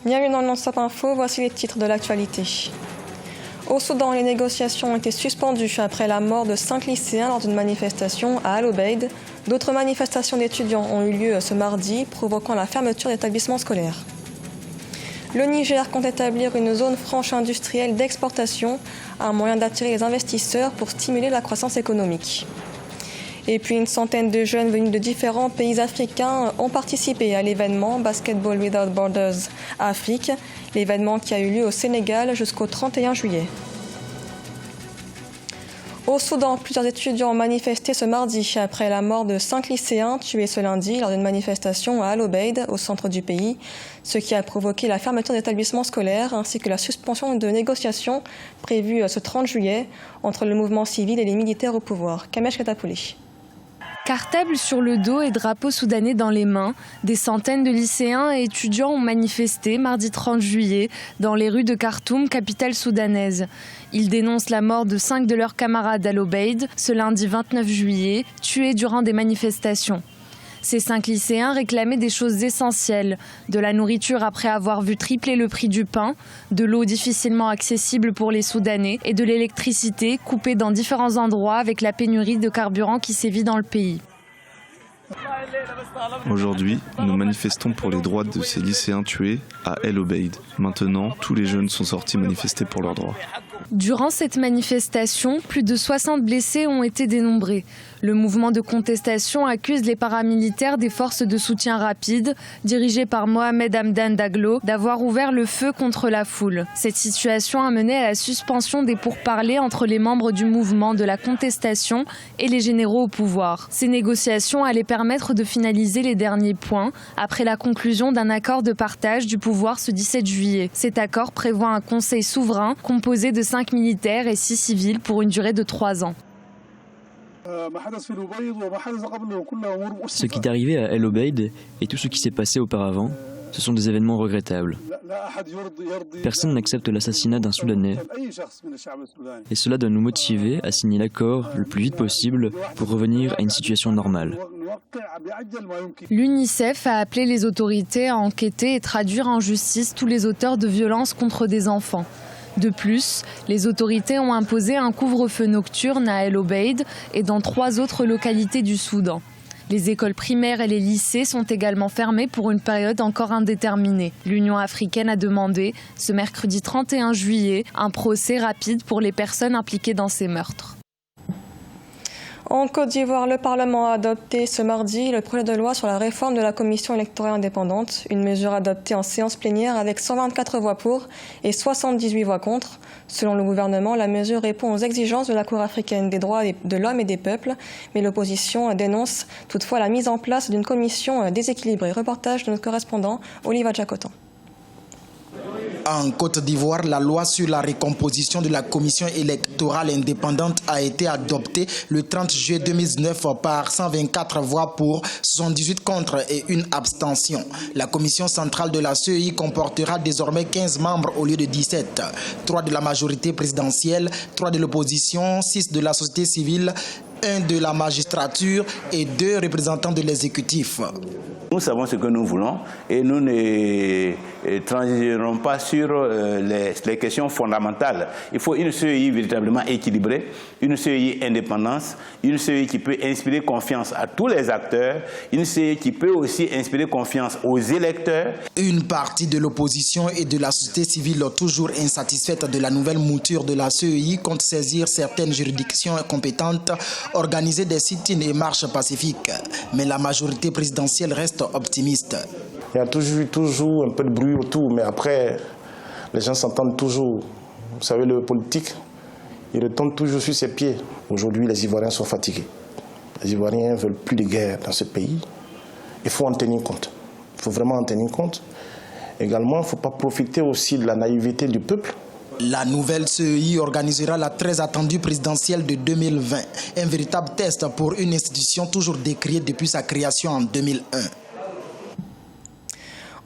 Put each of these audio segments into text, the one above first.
Bienvenue dans le Non-Stop Info, voici les titres de l'actualité. Au Soudan, les négociations ont été suspendues après la mort de 5 lycéens lors d'une manifestation à Al Obeid. D'autres manifestations d'étudiants ont eu lieu ce mardi, provoquant la fermeture d'établissements scolaires. Le Niger compte établir une zone franche industrielle d'exportation, un moyen d'attirer les investisseurs pour stimuler la croissance économique. Et puis une centaine de jeunes venus de différents pays africains ont participé à l'événement Basketball Without Borders Afrique, l'événement qui a eu lieu au Sénégal jusqu'au 31 juillet. Au Soudan, plusieurs étudiants ont manifesté ce mardi après la mort de 5 lycéens tués ce lundi lors d'une manifestation à Al Obeid, au centre du pays, ce qui a provoqué la fermeture d'établissements scolaires ainsi que la suspension de négociations prévues ce 30 juillet entre le mouvement civil et les militaires au pouvoir. Kamesh Katapouli. Cartable sur le dos et drapeau soudanais dans les mains, des centaines de lycéens et étudiants ont manifesté mardi 30 juillet dans les rues de Khartoum, capitale soudanaise. Ils dénoncent la mort de 5 de leurs camarades à l'Obeid ce lundi 29 juillet, tués durant des manifestations. Ces 5 lycéens réclamaient des choses essentielles, de la nourriture après avoir vu tripler le prix du pain, de l'eau difficilement accessible pour les Soudanais et de l'électricité coupée dans différents endroits avec la pénurie de carburant qui sévit dans le pays. Aujourd'hui, nous manifestons pour les droits de ces lycéens tués à El Obeid. Maintenant, tous les jeunes sont sortis manifester pour leurs droits. Durant cette manifestation, plus de 60 blessés ont été dénombrés. Le mouvement de contestation accuse les paramilitaires des forces de soutien rapide, dirigées par Mohamed Hamdan Daglo, d'avoir ouvert le feu contre la foule. Cette situation a mené à la suspension des pourparlers entre les membres du mouvement de la contestation et les généraux au pouvoir. Ces négociations allaient permettre de finaliser les derniers points après la conclusion d'un accord de partage du pouvoir ce 17 juillet. Cet accord prévoit un conseil souverain composé de 5 militaires et 6 civils pour une durée de 3 ans. Ce qui est arrivé à El Obeid et tout ce qui s'est passé auparavant, ce sont des événements regrettables. Personne n'accepte l'assassinat d'un Soudanais et cela doit nous motiver à signer l'accord le plus vite possible pour revenir à une situation normale. L'UNICEF a appelé les autorités à enquêter et traduire en justice tous les auteurs de violences contre des enfants. De plus, les autorités ont imposé un couvre-feu nocturne à El Obeid et dans 3 autres localités du Soudan. Les écoles primaires et les lycées sont également fermés pour une période encore indéterminée. L'Union africaine a demandé, ce mercredi 31 juillet, un procès rapide pour les personnes impliquées dans ces meurtres. En Côte d'Ivoire, le Parlement a adopté ce mardi le projet de loi sur la réforme de la commission électorale indépendante, une mesure adoptée en séance plénière avec 124 voix pour et 78 voix contre. Selon le gouvernement, la mesure répond aux exigences de la Cour africaine des droits de l'homme et des peuples, mais l'opposition dénonce toutefois la mise en place d'une commission déséquilibrée. Reportage de notre correspondant Oliva Jacotan. En Côte d'Ivoire, la loi sur la recomposition de la commission électorale indépendante a été adoptée le 30 juillet 2019 par 124 voix pour, 78 contre et une abstention. La commission centrale de la CEI comportera désormais 15 membres au lieu de 17. 3 de la majorité présidentielle, 3 de l'opposition, 6 de la société civile, 1 de la magistrature et 2 représentants de l'exécutif. Nous savons ce que nous voulons et nous ne transigirons pas sur les questions fondamentales. Il faut une CEI véritablement équilibrée, une CEI indépendante, une CEI qui peut inspirer confiance à tous les acteurs, une CEI qui peut aussi inspirer confiance aux électeurs. Une partie de l'opposition et de la société civile toujours insatisfaite de la nouvelle mouture de la CEI compte saisir certaines juridictions compétentes, organiser des sit-ins et marches pacifiques. Mais la majorité présidentielle reste optimiste. Il y a toujours un peu de bruit autour, mais après, les gens s'entendent toujours. Vous savez, le politique, il retombe toujours sur ses pieds. Aujourd'hui, les Ivoiriens sont fatigués. Les Ivoiriens ne veulent plus de guerre dans ce pays. Il faut en tenir compte. Il faut vraiment en tenir compte. Également, il ne faut pas profiter aussi de la naïveté du peuple. La nouvelle CEI organisera la très attendue présidentielle de 2020, un véritable test pour une institution toujours décriée depuis sa création en 2001.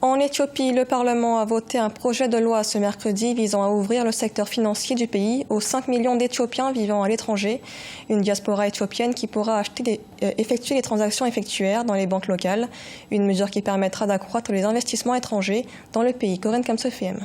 En Éthiopie, le Parlement a voté un projet de loi ce mercredi visant à ouvrir le secteur financier du pays aux 5 millions d'Éthiopiens vivant à l'étranger, une diaspora éthiopienne qui pourra effectuer les transactions effectuaires dans les banques locales, une mesure qui permettra d'accroître les investissements étrangers dans le pays. Corinne Kamsefiem.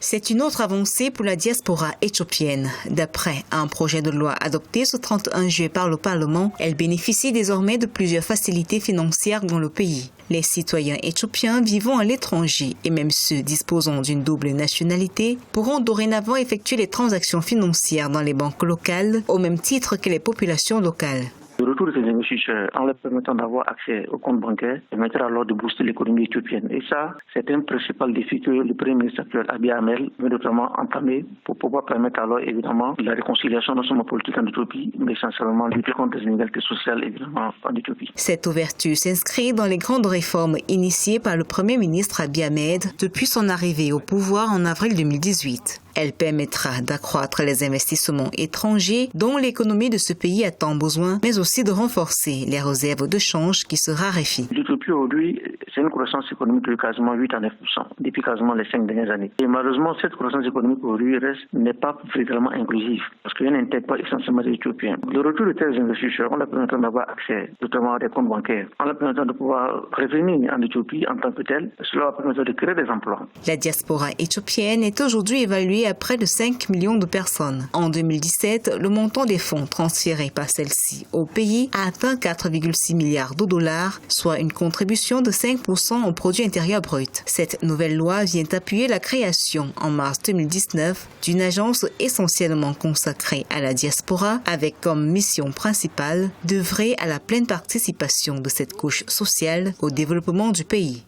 C'est une autre avancée pour la diaspora éthiopienne. D'après un projet de loi adopté ce 31 juillet par le Parlement, elle bénéficie désormais de plusieurs facilités financières dans le pays. Les citoyens éthiopiens vivant à l'étranger et même ceux disposant d'une double nationalité pourront dorénavant effectuer les transactions financières dans les banques locales au même titre que les populations locales. Le retour de ces investisseurs en leur permettant d'avoir accès aux comptes bancaires permettra alors de booster l'économie éthiopienne. Et ça, c'est un principal défi que le Premier ministre actuel, Abiy Ahmed, veut notamment entamer pour pouvoir permettre alors évidemment la réconciliation non seulement politique en Éthiopie, mais essentiellement lutter contre les inégalités sociales évidemment en Éthiopie. Cette ouverture s'inscrit dans les grandes réformes initiées par le Premier ministre Abiy Ahmed depuis son arrivée au pouvoir en avril 2018. Elle permettra d'accroître les investissements étrangers dont l'économie de ce pays a tant besoin, mais aussi de renforcer les réserves de change qui se raréfient. L'Éthiopie aujourd'hui, c'est une croissance économique de quasiment 8 à 9% depuis quasiment les 5 dernières années. Et malheureusement, cette croissance économique aujourd'hui n'est pas véritablement inclusive parce qu'elle n'intègre pas essentiellement les Éthiopiens. Le retour de tels investisseurs, en leur permettant d'avoir accès notamment à des comptes bancaires, en leur permettant de pouvoir revenir en Éthiopie en tant que tel, cela va permettre de créer des emplois. La diaspora éthiopienne est aujourd'hui évaluée à près de 5 millions de personnes. En 2017, le montant des fonds transférés par celle-ci au pays a atteint 4,6 milliards de dollars, soit une contribution de 5% au produit intérieur brut. Cette nouvelle loi vient appuyer la création en mars 2019 d'une agence essentiellement consacrée à la diaspora avec comme mission principale d'œuvrer à la pleine participation de cette couche sociale au développement du pays.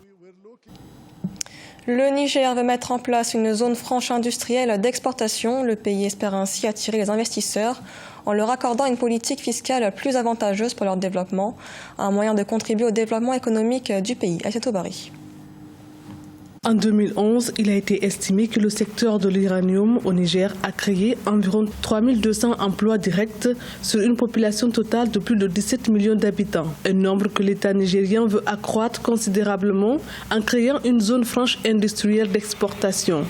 Le Niger veut mettre en place une zone franche industrielle d'exportation. Le pays espère ainsi attirer les investisseurs en leur accordant une politique fiscale plus avantageuse pour leur développement, un moyen de contribuer au développement économique du pays. Aïssatou Bari. En 2011, il a été estimé que le secteur de l'uranium au Niger a créé environ 3200 emplois directs sur une population totale de plus de 17 millions d'habitants. Un nombre que l'État nigérien veut accroître considérablement en créant une zone franche industrielle d'exportation.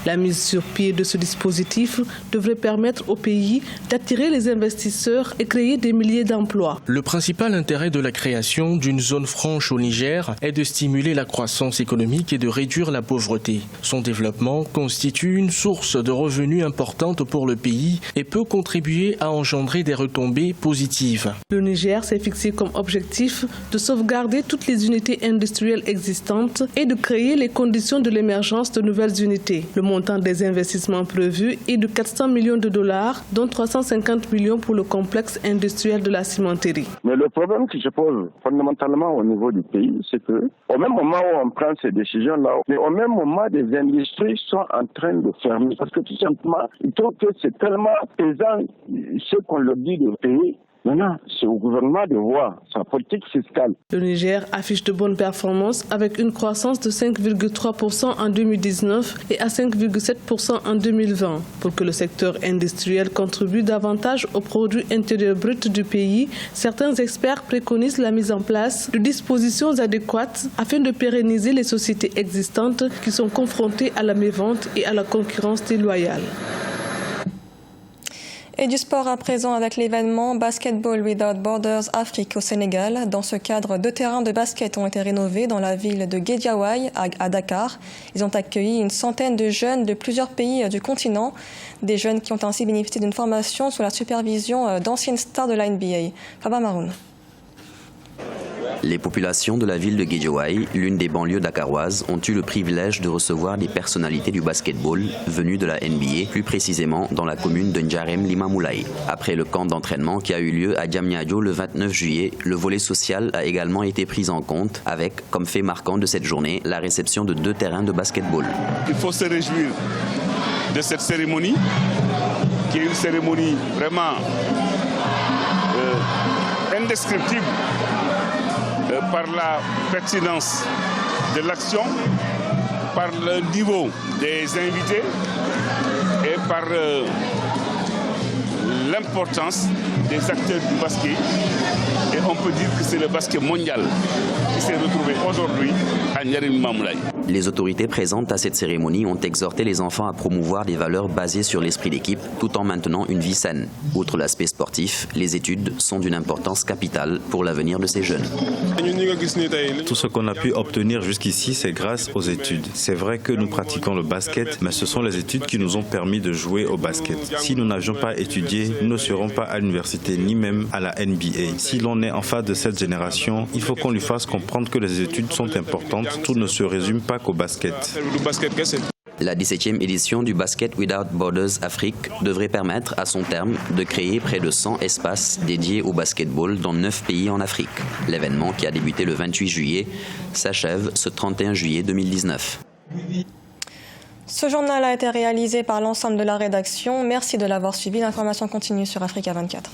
La mise sur pied de ce dispositif devrait permettre au pays d'attirer les investisseurs et créer des milliers d'emplois. Le principal intérêt de la création d'une zone franche au Niger est de stimuler la croissance économique et de réduire la pauvreté. Son développement constitue une source de revenus importante pour le pays et peut contribuer à engendrer des retombées positives. Le Niger s'est fixé comme objectif de sauvegarder toutes les unités industrielles existantes et de créer les conditions de l'émergence de nouvelles unités. Le montant des investissements prévus est de 400 millions de dollars, dont 350 millions pour le complexe industriel de la cimenterie. Mais le problème qui se pose fondamentalement au niveau du pays, c'est que au même moment où on prend ces décisions-là, mais au même moment, des industries sont en train de fermer. Parce que tout simplement, ils trouvent que c'est tellement pesant ce qu'on leur dit de payer. Maintenant, c'est au gouvernement de voir sa politique fiscale. Le Niger affiche de bonnes performances avec une croissance de 5,3% en 2019 et à 5,7% en 2020. Pour que le secteur industriel contribue davantage au produit intérieur brut du pays, certains experts préconisent la mise en place de dispositions adéquates afin de pérenniser les sociétés existantes qui sont confrontées à la mévente et à la concurrence déloyale. Et du sport à présent avec l'événement Basketball Without Borders Afrique au Sénégal. Dans ce cadre, 2 terrains de basket ont été rénovés dans la ville de Guédiawaye à Dakar. Ils ont accueilli une centaine de jeunes de plusieurs pays du continent. Des jeunes qui ont ainsi bénéficié d'une formation sous la supervision d'anciennes stars de la NBA. Faba Maroun. Les populations de la ville de Guédiawaye, l'une des banlieues dakaroises, ont eu le privilège de recevoir des personnalités du basketball venues de la NBA, plus précisément dans la commune de Ndjarem Limamoulaye. Après le camp d'entraînement qui a eu lieu à Diamniadio le 29 juillet, le volet social a également été pris en compte avec, comme fait marquant de cette journée, la réception de 2 terrains de basketball. Il faut se réjouir de cette cérémonie, qui est une cérémonie vraiment indescriptible. Par la pertinence de l'action, par le niveau des invités et par l'importance des acteurs du basket. Et on peut dire que c'est le basket mondial qui s'est retrouvé aujourd'hui à Ndiarème Limamoulaye. Les autorités présentes à cette cérémonie ont exhorté les enfants à promouvoir des valeurs basées sur l'esprit d'équipe tout en maintenant une vie saine. Outre l'aspect sportif, les études sont d'une importance capitale pour l'avenir de ces jeunes. Tout ce qu'on a pu obtenir jusqu'ici, c'est grâce aux études. C'est vrai que nous pratiquons le basket, mais ce sont les études qui nous ont permis de jouer au basket. Si nous n'avions pas étudié, nous ne serions pas à l'université ni même à la NBA. Si l'on est en face de cette génération, il faut qu'on lui fasse comprendre que les études sont importantes. Tout ne se résume pas qu'au basket. La 17e édition du Basket Without Borders Afrique devrait permettre à son terme de créer près de 100 espaces dédiés au basketball dans 9 pays en Afrique. L'événement, qui a débuté le 28 juillet, s'achève ce 31 juillet 2019. Ce journal a été réalisé par l'ensemble de la rédaction. Merci de l'avoir suivi. L'information continue sur Africa 24.